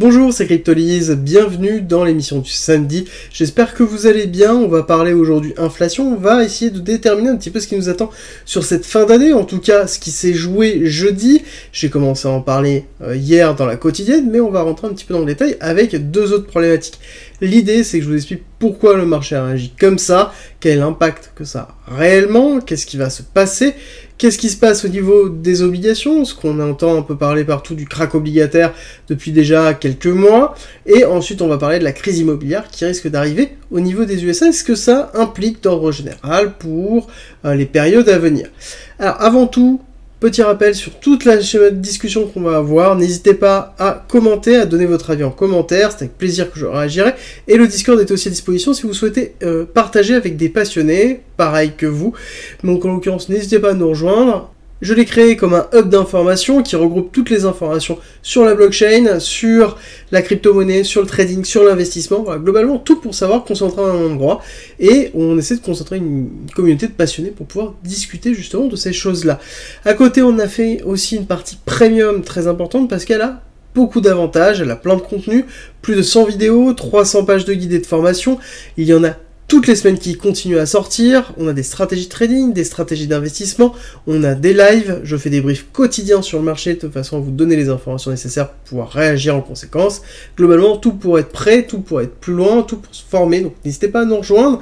Bonjour, c'est Cryptolyse, bienvenue dans l'émission du samedi. J'espère que vous allez bien. On va parler aujourd'hui inflation. On va essayer de déterminer un petit peu ce qui nous attend sur cette fin d'année, en tout cas ce qui s'est joué jeudi. J'ai commencé à en parler hier dans la quotidienne, mais on va rentrer un petit peu dans le détail avec deux autres problématiques. L'idée, c'est que je vous explique pourquoi le marché a réagi comme ça, quel est l'impact que ça a réellement, qu'est-ce qui va se passer, qu'est-ce qui se passe au niveau des obligations, ce qu'on entend un peu parler partout du krach obligataire depuis déjà quelques mois, et ensuite on va parler de la crise immobilière qui risque d'arriver au niveau des USA, est-ce que ça implique d'ordre général pour les périodes à venir. Alors avant tout, petit rappel sur toute la schéma de discussion qu'on va avoir, n'hésitez pas à commenter, à donner votre avis en commentaire, c'est avec plaisir que je réagirai, et le Discord est aussi à disposition si vous souhaitez partager avec des passionnés, pareil que vous, donc en l'occurrence n'hésitez pas à nous rejoindre. Je l'ai créé comme un hub d'informations qui regroupe toutes les informations sur la blockchain, sur la crypto-monnaie, sur le trading, sur l'investissement, voilà, globalement tout pour savoir concentrer à un endroit, et on essaie de concentrer une communauté de passionnés pour pouvoir discuter justement de ces choses-là. À côté, on a fait aussi une partie premium très importante parce qu'elle a beaucoup d'avantages, elle a plein de contenu, plus de 100 vidéos, 300 pages de guides et de formation, il y en a toutes les semaines qui continuent à sortir, on a des stratégies de trading, des stratégies d'investissement, on a des lives, je fais des briefs quotidiens sur le marché de façon à vous donner les informations nécessaires pour pouvoir réagir en conséquence. Globalement, tout pour être prêt, tout pour être plus loin, tout pour se former, donc n'hésitez pas à nous rejoindre.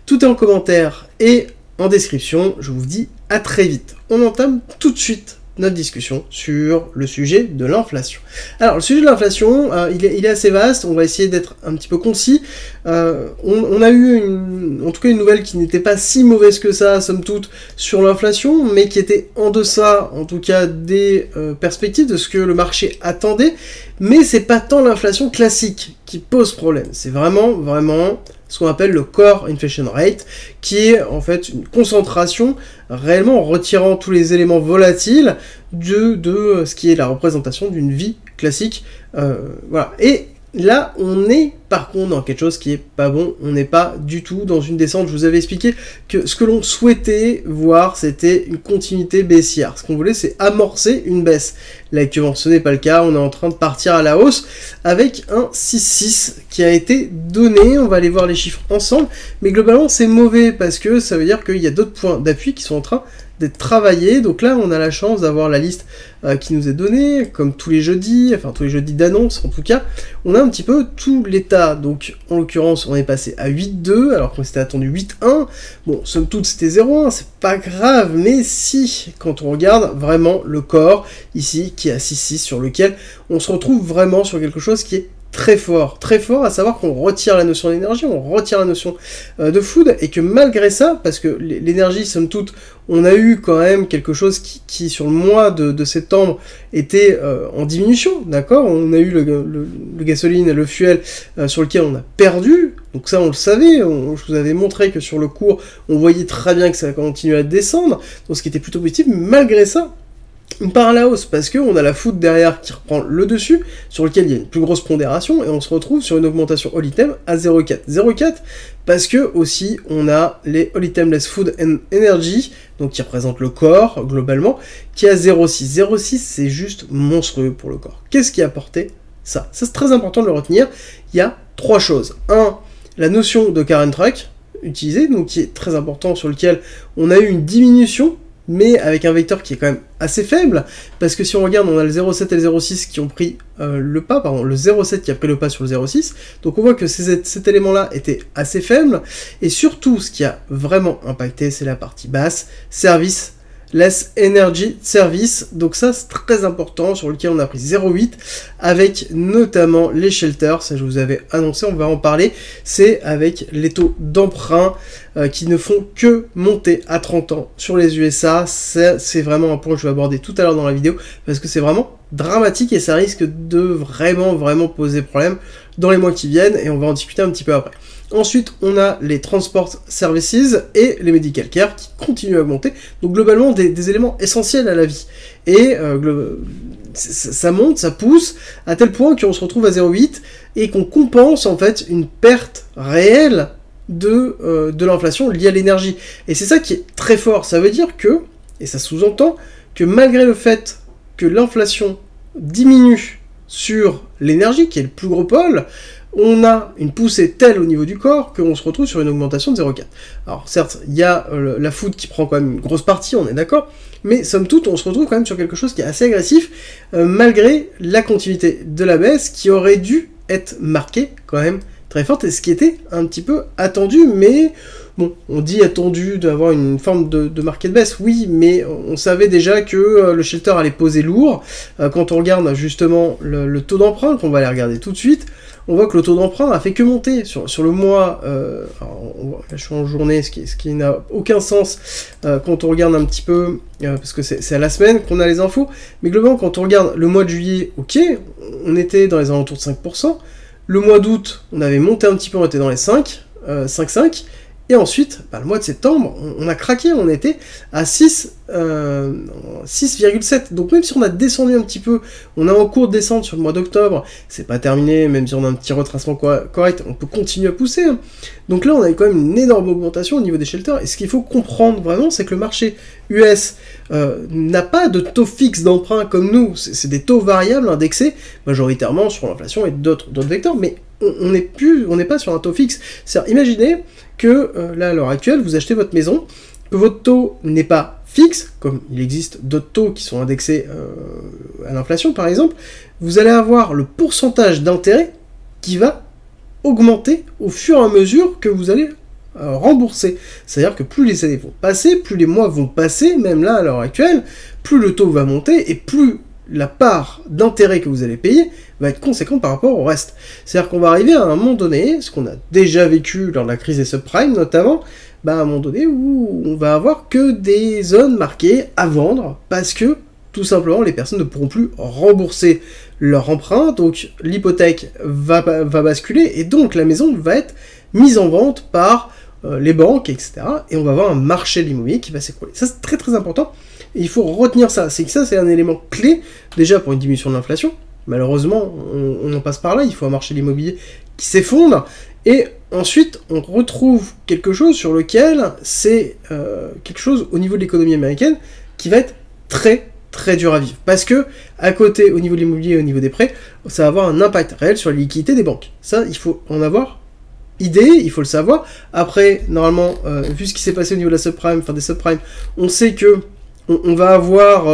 Tout est en commentaire et en description, je vous dis à très vite. On entame tout de suite notre discussion sur le sujet de l'inflation. Alors, le sujet de l'inflation, il est assez vaste, on va essayer d'être un petit peu concis. On a eu en tout cas une nouvelle qui n'était pas si mauvaise que ça, somme toute, sur l'inflation, mais qui était en deçà, en tout cas, des perspectives de ce que le marché attendait, mais c'est pas tant l'inflation classique qui pose problème, c'est vraiment ce qu'on appelle le core inflation rate, qui est en fait une concentration réellement en retirant tous les éléments volatiles de ce qui est la représentation d'une vie classique. Voilà. Et là, on est par contre dans quelque chose qui est pas bon, on n'est pas du tout dans une descente. Je vous avais expliqué que ce que l'on souhaitait voir, c'était une continuité baissière. Ce qu'on voulait, c'est amorcer une baisse. Là, actuellement, ce n'est pas le cas, on est en train de partir à la hausse avec un 6,6 qui a été donné. On va aller voir les chiffres ensemble, mais globalement, c'est mauvais parce que ça veut dire qu'il y a d'autres points d'appui qui sont en train d'être travaillés. Donc là, on a la chance d'avoir la liste qui nous est donnée, comme tous les jeudis d'annonce en tout cas, on a un petit peu tout l'état. Donc en l'occurrence, on est passé à 8,2 alors qu'on s'était attendu 8,1. Bon, somme toute, c'était 0,1, c'est pas grave, mais si, quand on regarde vraiment le corps, ici, qui est à 6,6, sur lequel on se retrouve vraiment sur quelque chose qui est très fort, à savoir qu'on retire la notion d'énergie, on retire la notion de food, et que malgré ça, parce que l'énergie, somme toute, on a eu quand même quelque chose qui sur le mois de septembre, était en diminution, d'accord. On a eu le gasoline et le fuel sur lequel on a perdu, donc ça on le savait, je vous avais montré que sur le cours, on voyait très bien que ça continuait à descendre, donc ce qui était plutôt positif, mais malgré ça, on part à la hausse parce qu'on a la food derrière qui reprend le dessus, sur lequel il y a une plus grosse pondération, et on se retrouve sur une augmentation all item à 0,4. 0,4 parce que aussi on a les all item less food and energy, donc qui représentent le corps globalement, qui est à 0,6. 0,6 c'est juste monstrueux pour le corps. Qu'est-ce qui a apporté ça? Ça c'est très important de le retenir. Il y a trois choses. 1. La notion de current track utilisée, donc qui est très important, sur lequel on a eu une diminution, mais avec un vecteur qui est quand même assez faible, parce que si on regarde, on a le 0,7 et le 0,6 qui ont pris le pas, pardon, le 0,7 qui a pris le pas sur le 0,6, donc on voit que cet élément-là était assez faible, et surtout, ce qui a vraiment impacté, c'est la partie basse, service, less energy service, donc ça c'est très important, sur lequel on a pris 0,8, avec notamment les shelters, ça je vous avais annoncé, on va en parler, c'est avec les taux d'emprunt qui ne font que monter à 30 ans sur les USA, c'est vraiment un point que je vais aborder tout à l'heure dans la vidéo, parce que c'est vraiment dramatique et ça risque de vraiment poser problème dans les mois qui viennent, et on va en discuter un petit peu après. Ensuite, on a les transport services et les medical care qui continuent à augmenter. Donc globalement, des éléments essentiels à la vie. Et ça monte, ça pousse, à tel point qu'on se retrouve à 0,8 et qu'on compense en fait une perte réelle de l'inflation liée à l'énergie. Et c'est ça qui est très fort. Ça veut dire que, et ça sous-entend, que malgré le fait que l'inflation diminue sur l'énergie, qui est le plus gros pôle, on a une poussée telle au niveau du corps qu'on se retrouve sur une augmentation de 0,4. Alors certes, il y a la food qui prend quand même une grosse partie, on est d'accord, mais somme toute, on se retrouve quand même sur quelque chose qui est assez agressif, malgré la continuité de la baisse qui aurait dû être marquée quand même très forte, et ce qui était un petit peu attendu, mais bon, on dit attendu d'avoir une forme de marqué de baisse, oui, mais on savait déjà que le shelter allait poser lourd. Quand on regarde justement le taux d'emprunt, qu'on va aller regarder tout de suite, on voit que le taux d'emprunt a fait que monter sur le mois. Là, je suis en journée, ce qui n'a aucun sens quand on regarde un petit peu, parce que c'est à la semaine qu'on a les infos, mais globalement, quand on regarde le mois de juillet, ok, on était dans les alentours de 5%, le mois d'août, on avait monté un petit peu, on était dans les 5,5, et ensuite, le mois de septembre, on a craqué, on était à 6,7. Donc même si on a descendu un petit peu, on est en cours de descente sur le mois d'octobre, c'est pas terminé, même si on a un petit retracement correct, on peut continuer à pousser. Hein. Donc là, on a eu quand même une énorme augmentation au niveau des shelters, et ce qu'il faut comprendre vraiment, c'est que le marché US n'a pas de taux fixe d'emprunt comme nous, c'est des taux variables indexés, majoritairement sur l'inflation et d'autres vecteurs, mais on n'est pas sur un taux fixe. C'est-à-dire, imaginez que là, à l'heure actuelle, vous achetez votre maison, que votre taux n'est pas fixe, comme il existe d'autres taux qui sont indexés à l'inflation par exemple, vous allez avoir le pourcentage d'intérêt qui va augmenter au fur et à mesure que vous allez rembourser. C'est-à-dire que plus les années vont passer, plus les mois vont passer, même là à l'heure actuelle, plus le taux va monter et plus la part d'intérêt que vous allez payer va être conséquente par rapport au reste. C'est-à-dire qu'on va arriver à un moment donné, ce qu'on a déjà vécu lors de la crise des subprimes notamment, à un moment donné où on va avoir que des zones marquées à vendre parce que tout simplement les personnes ne pourront plus rembourser leur emprunt, donc l'hypothèque va basculer et donc la maison va être mise en vente par les banques, etc. Et on va avoir un marché de l'immobilier qui va s'écrouler. Ça c'est très très important. Et il faut retenir ça, c'est que ça c'est un élément clé déjà pour une diminution de l'inflation. Malheureusement, on en passe par là, il faut un marché de l'immobilier qui s'effondre, et ensuite on retrouve quelque chose sur lequel c'est quelque chose au niveau de l'économie américaine qui va être très très dur à vivre. Parce que, à côté, au niveau de l'immobilier et au niveau des prêts, ça va avoir un impact réel sur la liquidité des banques. Ça, il faut en avoir idée, il faut le savoir. Après, normalement, vu ce qui s'est passé au niveau de la subprime, enfin des subprimes, on sait que on va avoir...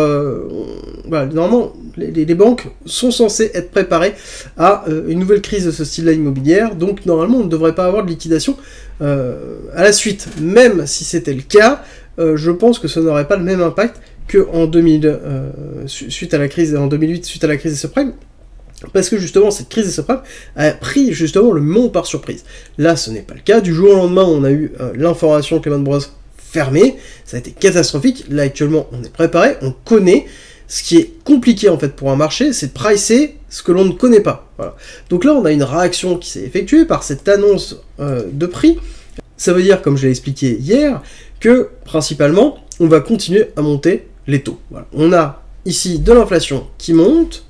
normalement, les banques sont censées être préparées à une nouvelle crise de ce style-là immobilière, donc normalement, on ne devrait pas avoir de liquidation à la suite. Même si c'était le cas, je pense que ça n'aurait pas le même impact qu'en 2000, suite à la crise, en 2008, suite à la crise des subprimes, parce que justement, cette crise des subprimes a pris justement le monde par surprise. Là, ce n'est pas le cas. Du jour au lendemain, on a eu l'information que Lehman Brothers fermé, ça a été catastrophique. Là actuellement on est préparé, on connaît. Ce qui est compliqué en fait pour un marché, c'est de pricer ce que l'on ne connaît pas. Voilà. Donc là on a une réaction qui s'est effectuée par cette annonce de prix. Ça veut dire, comme je l'ai expliqué hier, que principalement on va continuer à monter les taux. Voilà. On a ici de l'inflation qui monte,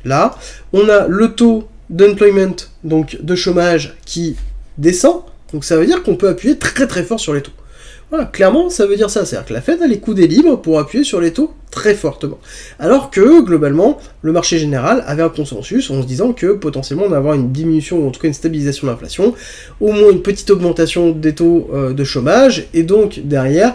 là, on a le taux d'unemployment, donc de chômage, qui descend, donc ça veut dire qu'on peut appuyer très très fort sur les taux. Voilà, clairement, ça veut dire ça, c'est-à-dire que la Fed a les coudes libres pour appuyer sur les taux très fortement. Alors que, globalement, le marché général avait un consensus en se disant que, potentiellement, on va avoir une diminution, ou en tout cas une stabilisation de l'inflation, au moins une petite augmentation des taux de chômage, et donc, derrière,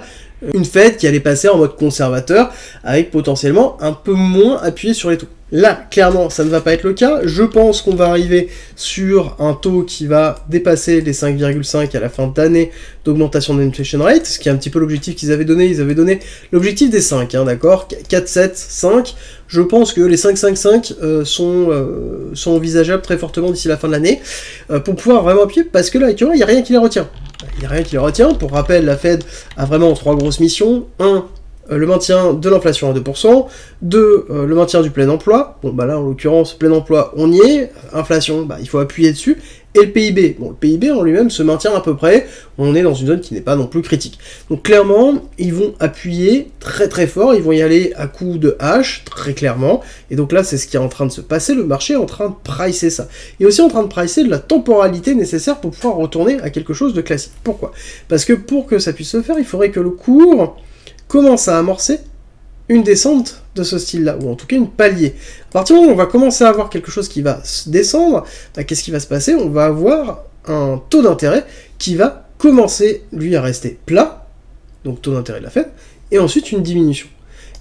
une Fed qui allait passer en mode conservateur, avec potentiellement un peu moins appuyé sur les taux. Là, clairement, ça ne va pas être le cas. Je pense qu'on va arriver sur un taux qui va dépasser les 5,5 à la fin d'année d'augmentation de l'inflation rate, ce qui est un petit peu l'objectif qu'ils avaient donné. Ils avaient donné l'objectif des 5, hein, d'accord, 4, 7, 5. Je pense que les 5,55 sont envisageables très fortement d'ici la fin de l'année, pour pouvoir vraiment appuyer, parce que là, actuellement, il n'y a rien qui les retient. Il n'y a rien qui les retient. Pour rappel, la Fed a vraiment 3 grosses missions. 1, le maintien de l'inflation à 2%, 2, le maintien du plein emploi, bon là en l'occurrence plein emploi on y est, inflation il faut appuyer dessus, et le PIB, bon le PIB en lui-même se maintient à peu près, on est dans une zone qui n'est pas non plus critique. Donc clairement, ils vont appuyer très très fort, ils vont y aller à coups de hache, très clairement, et donc là c'est ce qui est en train de se passer, le marché est en train de pricer ça. Il est aussi en train de pricer de la temporalité nécessaire pour pouvoir retourner à quelque chose de classique. Pourquoi ? Parce que pour que ça puisse se faire, il faudrait que le cours commence à amorcer une descente de ce style-là, ou en tout cas une palier. À partir du moment où on va commencer à avoir quelque chose qui va descendre, bah, qu'est-ce qui va se passer? On va avoir un taux d'intérêt qui va commencer, lui, à rester plat, donc taux d'intérêt de la Fed, et ensuite une diminution.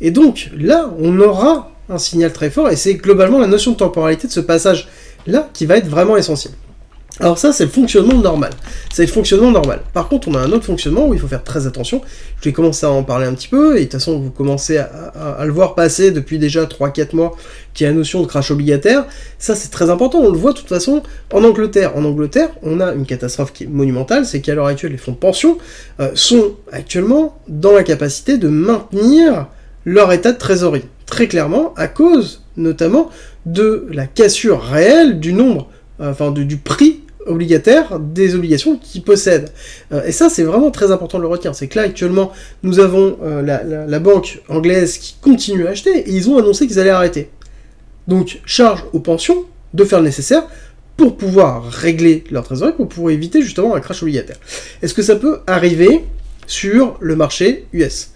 Et donc, là, on aura un signal très fort, et c'est globalement la notion de temporalité de ce passage-là qui va être vraiment essentiel. Alors ça, c'est le fonctionnement normal. C'est le fonctionnement normal. Par contre, on a un autre fonctionnement où il faut faire très attention. Je vais commencer à en parler un petit peu, et de toute façon, vous commencez à le voir passer depuis déjà 3-4 mois, qui est la notion de crash obligataire. Ça, c'est très important. On le voit de toute façon en Angleterre. En Angleterre, on a une catastrophe qui est monumentale, c'est qu'à l'heure actuelle, les fonds de pension sont actuellement dans la capacité de maintenir leur état de trésorerie. Très clairement, à cause notamment de la cassure réelle du nombre, du prix obligataire des obligations qu'ils possèdent. Et ça, c'est vraiment très important de le retenir. C'est que là, actuellement, nous avons la banque anglaise qui continue à acheter, et ils ont annoncé qu'ils allaient arrêter. Donc, charge aux pensions de faire le nécessaire pour pouvoir régler leur trésorerie, pour pouvoir éviter justement un crash obligataire. Est-ce que ça peut arriver sur le marché US?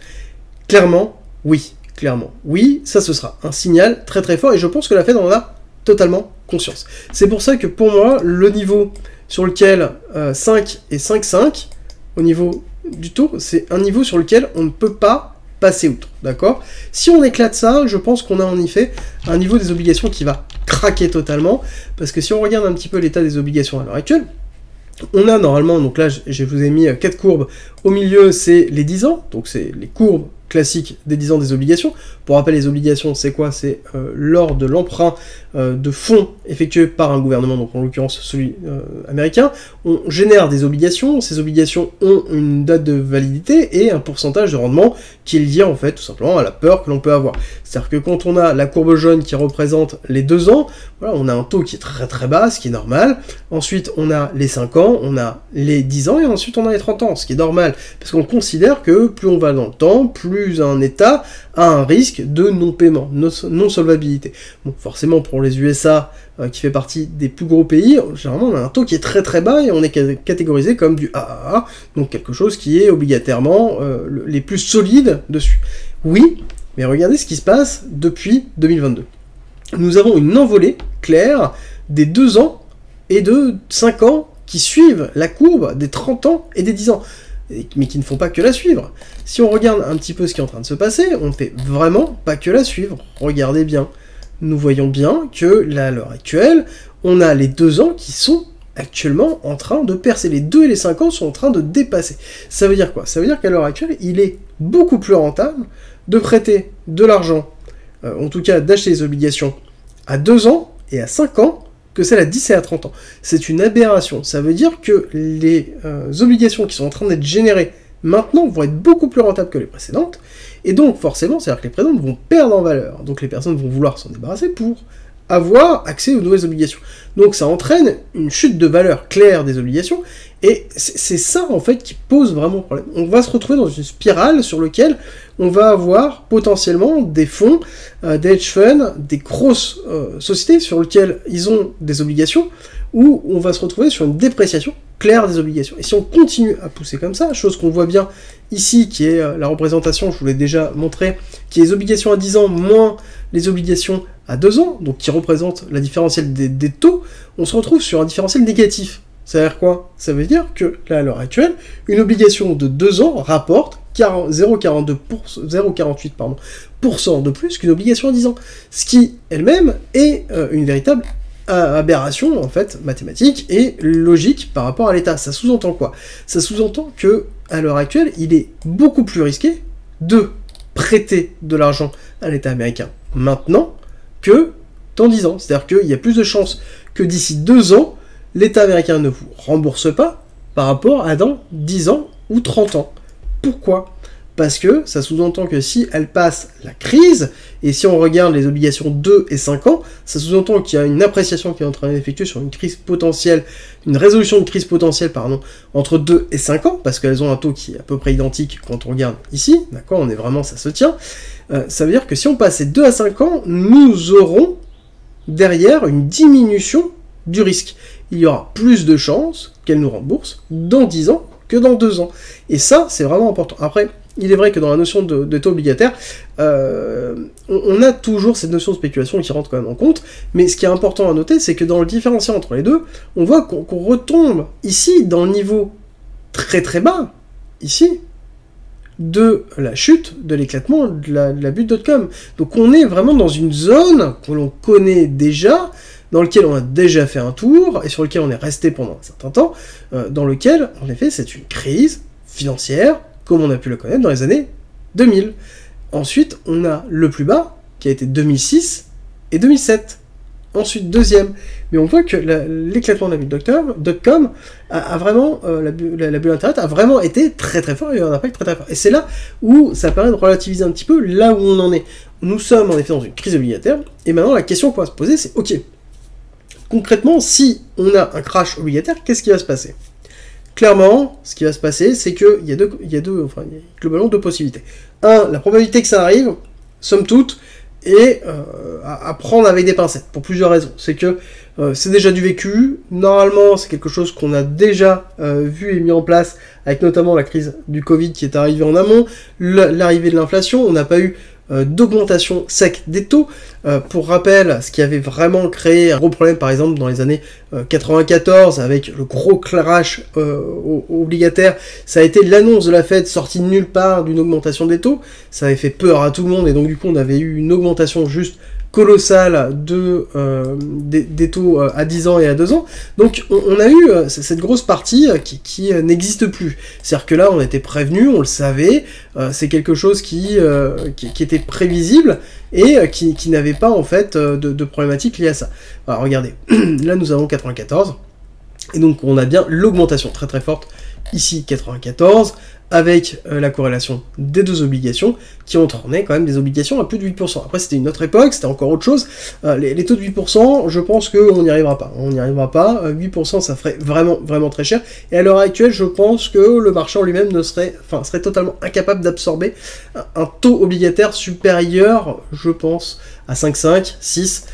Clairement, oui. Clairement, oui, ça ce sera un signal très très fort, et je pense que la Fed en a totalement conscience. C'est pour ça que pour moi, le niveau sur lequel 5 et 5,5, au niveau du taux, c'est un niveau sur lequel on ne peut pas passer outre, d'accord? Si on éclate ça, je pense qu'on a en effet un niveau des obligations qui va craquer totalement, parce que si on regarde un petit peu l'état des obligations à l'heure actuelle, on a normalement, donc là je vous ai mis 4 courbes, au milieu c'est les 10 ans, donc c'est les courbes classique des 10 ans des obligations. Pour rappel, les obligations, c'est quoi? C'est lors de l'emprunt de fonds effectué par un gouvernement, donc en l'occurrence celui américain, on génère des obligations, ces obligations ont une date de validité et un pourcentage de rendement qui est lié en fait tout simplement à la peur que l'on peut avoir. C'est-à-dire que quand on a la courbe jaune qui représente les 2 ans, voilà, on a un taux qui est très très bas, ce qui est normal. Ensuite, on a les 5 ans, on a les 10 ans, et ensuite on a les 30 ans, ce qui est normal, parce qu'on considère que plus on va dans le temps, plus un État a un risque de non-paiement, non-solvabilité. Bon, forcément, pour les USA, qui fait partie des plus gros pays, généralement on a un taux qui est très très bas, et on est catégorisé comme du AAA, donc quelque chose qui est obligatoirement les plus solides dessus. Oui, mais regardez ce qui se passe depuis 2022. Nous avons une envolée claire des 2 ans et de 5 ans qui suivent la courbe des 30 ans et des 10 ans, mais qui ne font pas que la suivre. Si on regarde un petit peu ce qui est en train de se passer, on ne fait vraiment pas que la suivre. Regardez bien. Nous voyons bien que, là, à l'heure actuelle, on a les 2 ans qui sont actuellement en train de percer. Les 2 et les 5 ans sont en train de dépasser. Ça veut dire quoi? Ça veut dire qu'à l'heure actuelle, il est beaucoup plus rentable de prêter de l'argent, en tout cas d'acheter des obligations à 2 ans et à 5 ans, que celle à 10 et à 30 ans. C'est une aberration. Ça veut dire que les obligations qui sont en train d'être générées maintenant vont être beaucoup plus rentables que les précédentes, et donc forcément, c'est-à-dire que les précédentes vont perdre en valeur. Donc les personnes vont vouloir s'en débarrasser pour avoir accès aux nouvelles obligations. Donc ça entraîne une chute de valeur claire des obligations, et c'est ça en fait qui pose vraiment problème. On va se retrouver dans une spirale sur laquelle on va avoir potentiellement des fonds, des hedge funds, des grosses sociétés sur lesquelles ils ont des obligations, où on va se retrouver sur une dépréciation claire des obligations. Et si on continue à pousser comme ça, chose qu'on voit bien ici, qui est la représentation, je vous l'ai déjà montré, qui est les obligations à 10 ans moins les obligations à 2 ans, donc qui représente la différentielle des taux, on se retrouve sur un différentiel négatif. Ça veut dire quoi? Ça veut dire que, là, à l'heure actuelle, une obligation de 2 ans rapporte 0,48% de plus qu'une obligation à 10 ans. Ce qui, elle-même, est une véritable aberration, en fait, mathématique et logique par rapport à l'État. Ça sous-entend quoi? Ça sous-entend que, à l'heure actuelle, il est beaucoup plus risqué de prêter de l'argent à l'État américain maintenant que dans 10 ans. C'est-à-dire qu'il y a plus de chances que d'ici 2 ans, l'État américain ne vous rembourse pas par rapport à dans 10 ans ou 30 ans. Pourquoi? Parce que ça sous-entend que si elle passe la crise, et si on regarde les obligations 2 et 5 ans, ça sous-entend qu'il y a une appréciation qui est en train d'effectuer sur une crise potentielle, une résolution de crise potentielle, pardon, entre 2 et 5 ans, parce qu'elles ont un taux qui est à peu près identique quand on regarde ici, d'accord, on est vraiment, ça se tient, ça veut dire que si on passe 2 à 5 ans, nous aurons derrière une diminution du risque. Il y aura plus de chances qu'elle nous rembourse dans 10 ans que dans 2 ans. Et ça, c'est vraiment important. Après, il est vrai que dans la notion de taux obligataire, on a toujours cette notion de spéculation qui rentre quand même en compte, mais ce qui est important à noter, c'est que dans le différentiel entre les deux, on voit qu'on retombe ici dans le niveau très très bas, ici, de la chute, de l'éclatement de la bulle.com. Donc on est vraiment dans une zone que l'on connaît déjà, dans lequel on a déjà fait un tour, et sur lequel on est resté pendant un certain temps, dans lequel, en effet, c'est une crise financière, comme on a pu le connaître dans les années 2000. Ensuite, on a le plus bas, qui a été 2006 et 2007. Ensuite, deuxième. Mais on voit que l'éclatement de la bulle.com a vraiment, la bulle Internet a vraiment été très très fort, et un impact très très fort. Et c'est là où ça permet de relativiser un petit peu là où on en est. Nous sommes en effet dans une crise obligataire, et maintenant la question qu'on va se poser, c'est ok, concrètement, si on a un crash obligataire, qu'est-ce qui va se passer? Clairement, ce qui va se passer, c'est qu'il y a globalement deux possibilités. Un, la probabilité que ça arrive, somme toute, et à prendre avec des pincettes, pour plusieurs raisons. C'est que c'est déjà du vécu, normalement c'est quelque chose qu'on a déjà vu et mis en place, avec notamment la crise du Covid qui est arrivée en amont, l'arrivée de l'inflation, on n'a pas eu d'augmentation sec des taux. Pour rappel, ce qui avait vraiment créé un gros problème, par exemple, dans les années 94, avec le gros crash obligataire, ça a été l'annonce de la Fed sortie de nulle part d'une augmentation des taux. Ça avait fait peur à tout le monde, et donc du coup, on avait eu une augmentation juste colossale des taux à 10 ans et à 2 ans. Donc on a eu cette grosse partie qui n'existe plus. C'est-à-dire que là on était prévenu, on le savait, c'est quelque chose qui était prévisible et qui n'avait pas en fait de problématique liée à ça. Alors regardez, là nous avons 94, et donc on a bien l'augmentation très très forte, ici 94, avec la corrélation des deux obligations, qui entraînait quand même des obligations à plus de 8%. Après, c'était une autre époque, c'était encore autre chose. Les taux de 8%, je pense qu'on n'y arrivera pas. On n'y arrivera pas. 8%, ça ferait vraiment, vraiment très cher. Et à l'heure actuelle, je pense que le marché en lui-même serait totalement incapable d'absorber un taux obligataire supérieur, je pense, à 5,5, 6,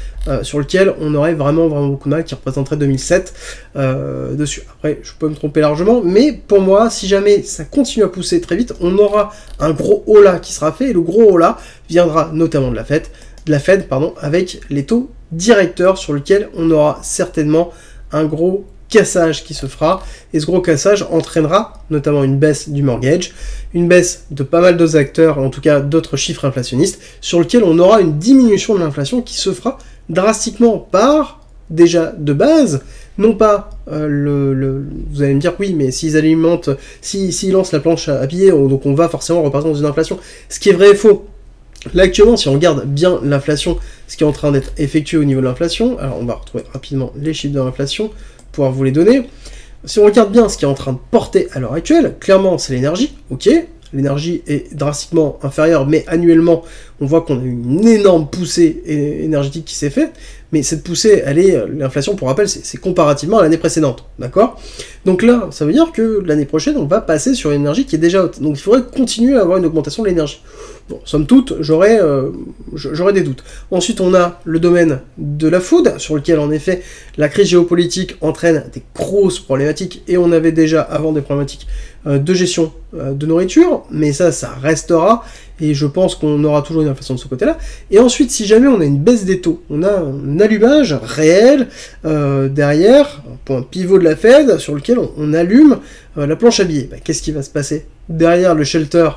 sur lequel on aurait vraiment beaucoup de mal, qui représenterait 2007 dessus. Après, je peux me tromper largement, mais pour moi, si jamais ça continue à pousser très vite, on aura un gros haut là qui sera fait, et le gros haut là viendra notamment de la Fed, avec les taux directeurs sur lequel on aura certainement un gros cassage qui se fera, et ce gros cassage entraînera notamment une baisse du mortgage, une baisse de pas mal d'autres acteurs, en tout cas d'autres chiffres inflationnistes, sur lequel on aura une diminution de l'inflation qui se fera drastiquement par, déjà de base, non pas vous allez me dire oui, mais s'ils lancent la planche à billets, donc on va forcément repartir dans une inflation, ce qui est vrai et faux. Là actuellement, si on regarde bien l'inflation, ce qui est en train d'être effectué au niveau de l'inflation, alors on va retrouver rapidement les chiffres de l'inflation, pouvoir vous les donner. Si on regarde bien ce qui est en train de porter à l'heure actuelle, clairement c'est l'énergie, ok, l'énergie est drastiquement inférieure, mais annuellement, on voit qu'on a eu une énorme poussée énergétique qui s'est faite, mais cette poussée, l'inflation, pour rappel, c'est comparativement à l'année précédente, d'accord? Donc là, ça veut dire que l'année prochaine, on va passer sur une énergie qui est déjà haute, donc il faudrait continuer à avoir une augmentation de l'énergie. Bon, somme toute, j'aurais des doutes. Ensuite, on a le domaine de la food, sur lequel, en effet, la crise géopolitique entraîne des grosses problématiques, et on avait déjà avant des problématiques de gestion de nourriture, mais ça restera, et je pense qu'on aura toujours une inflation de ce côté-là. Et ensuite, si jamais on a une baisse des taux, on a un allumage réel derrière, un point pivot de la Fed, sur lequel on allume la planche à billets. Qu'est-ce qui va se passer? Derrière, le shelter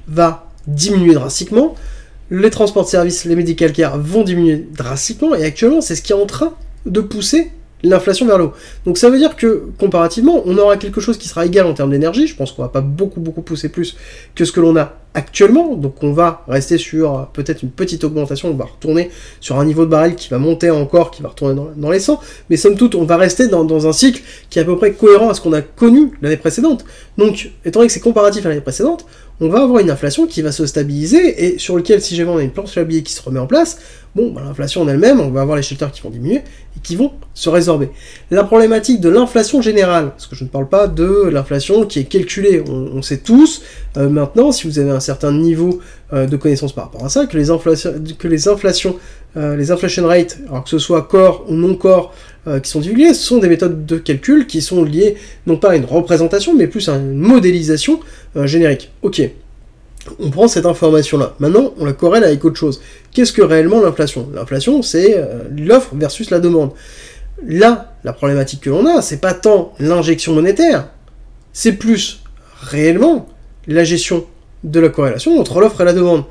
va diminuer drastiquement, les transports de services, les medical care vont diminuer drastiquement, et actuellement, c'est ce qui est en train de pousser l'inflation vers le haut. Donc ça veut dire que, comparativement, on aura quelque chose qui sera égal en termes d'énergie, je pense qu'on va pas beaucoup pousser plus que ce que l'on a actuellement, donc on va rester sur peut-être une petite augmentation, on va retourner sur un niveau de baril qui va monter encore, qui va retourner dans les 100, mais somme toute, on va rester dans un cycle qui est à peu près cohérent à ce qu'on a connu l'année précédente. Donc, étant donné que c'est comparatif à l'année précédente, on va avoir une inflation qui va se stabiliser, et sur lequel, si jamais on a une planche à billets qui se remet en place, bon, l'inflation en elle-même, on va avoir les shelters qui vont diminuer, et qui vont se résorber. La problématique de l'inflation générale, parce que je ne parle pas de l'inflation qui est calculée, on sait tous, maintenant, si vous avez un certain niveau de connaissance par rapport à ça, que les inflation rates, alors que ce soit core ou non core, qui sont divulguées, ce sont des méthodes de calcul qui sont liées non pas à une représentation, mais plus à une modélisation générique. Ok. On prend cette information-là. Maintenant, on la corrèle avec autre chose. Qu'est-ce que réellement l'inflation? L'inflation, c'est l'offre versus la demande. Là, la problématique que l'on a, c'est pas tant l'injection monétaire, c'est plus réellement la gestion de la corrélation entre l'offre et la demande.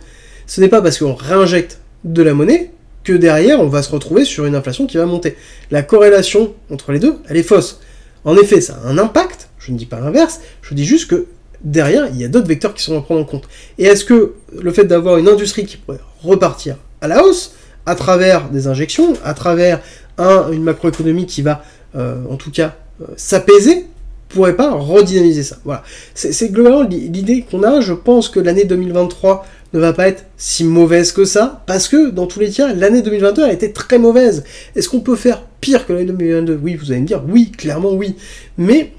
Ce n'est pas parce qu'on réinjecte de la monnaie que derrière, on va se retrouver sur une inflation qui va monter. La corrélation entre les deux, elle est fausse. En effet, ça a un impact, je ne dis pas l'inverse, je dis juste que derrière, il y a d'autres vecteurs qui sont à prendre en compte. Et est-ce que le fait d'avoir une industrie qui pourrait repartir à la hausse, à travers des injections, à travers une macroéconomie qui va, en tout cas, s'apaiser, pourrait pas redynamiser ça? Voilà. C'est globalement l'idée qu'on a. Je pense que l'année 2023 ne va pas être si mauvaise que ça, parce que, dans tous les cas, l'année 2022 a été très mauvaise. Est-ce qu'on peut faire pire que l'année 2022? Oui, vous allez me dire, oui, clairement oui. Mais,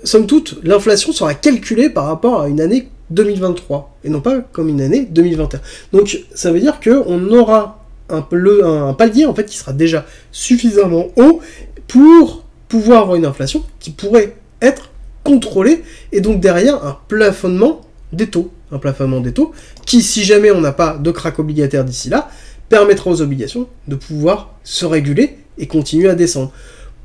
somme toute, l'inflation sera calculée par rapport à une année 2023, et non pas comme une année 2021. Donc, ça veut dire qu'on aura un palier, en fait, qui sera déjà suffisamment haut pour pouvoir avoir une inflation qui pourrait être contrôlée, et donc derrière, un plafonnement des taux. Un plafonnement des taux qui, si jamais on n'a pas de crack obligataire d'ici là, permettra aux obligations de pouvoir se réguler et continuer à descendre.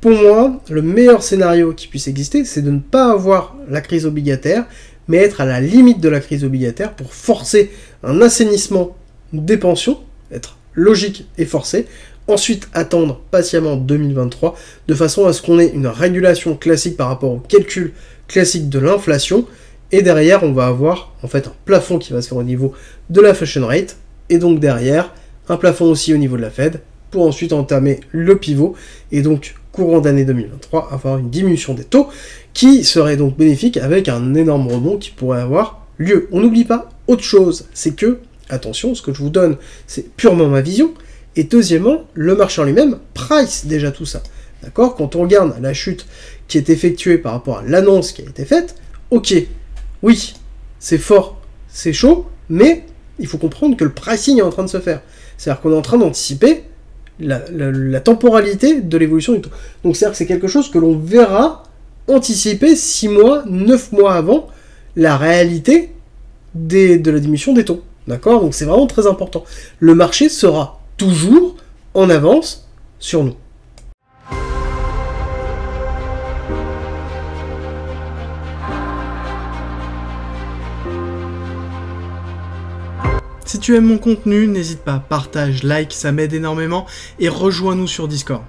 Pour moi, le meilleur scénario qui puisse exister, c'est de ne pas avoir la crise obligataire, mais être à la limite de la crise obligataire pour forcer un assainissement des pensions, être logique et forcé, ensuite attendre patiemment 2023, de façon à ce qu'on ait une régulation classique par rapport au calcul classique de l'inflation, et derrière, on va avoir en fait un plafond qui va se faire au niveau de l'inflation rate, et donc derrière, un plafond aussi au niveau de la Fed, pour ensuite entamer le pivot, et donc courant d'année 2023, avoir une diminution des taux, qui serait donc bénéfique avec un énorme rebond qui pourrait avoir lieu. On n'oublie pas autre chose, c'est que, attention, ce que je vous donne, c'est purement ma vision, et deuxièmement, le marché en lui-même price déjà tout ça. D'accord? Quand on regarde la chute qui est effectuée par rapport à l'annonce qui a été faite, ok, oui, c'est fort, c'est chaud, mais il faut comprendre que le pricing est en train de se faire. C'est-à-dire qu'on est en train d'anticiper la temporalité de l'évolution du taux. Donc c'est-à-dire que c'est quelque chose que l'on verra anticiper 6 mois, 9 mois avant la réalité de la diminution des taux. D'accord? Donc c'est vraiment très important. Le marché sera toujours en avance sur nous. Si tu aimes mon contenu, n'hésite pas, partage, like, ça m'aide énormément, et rejoins-nous sur Discord.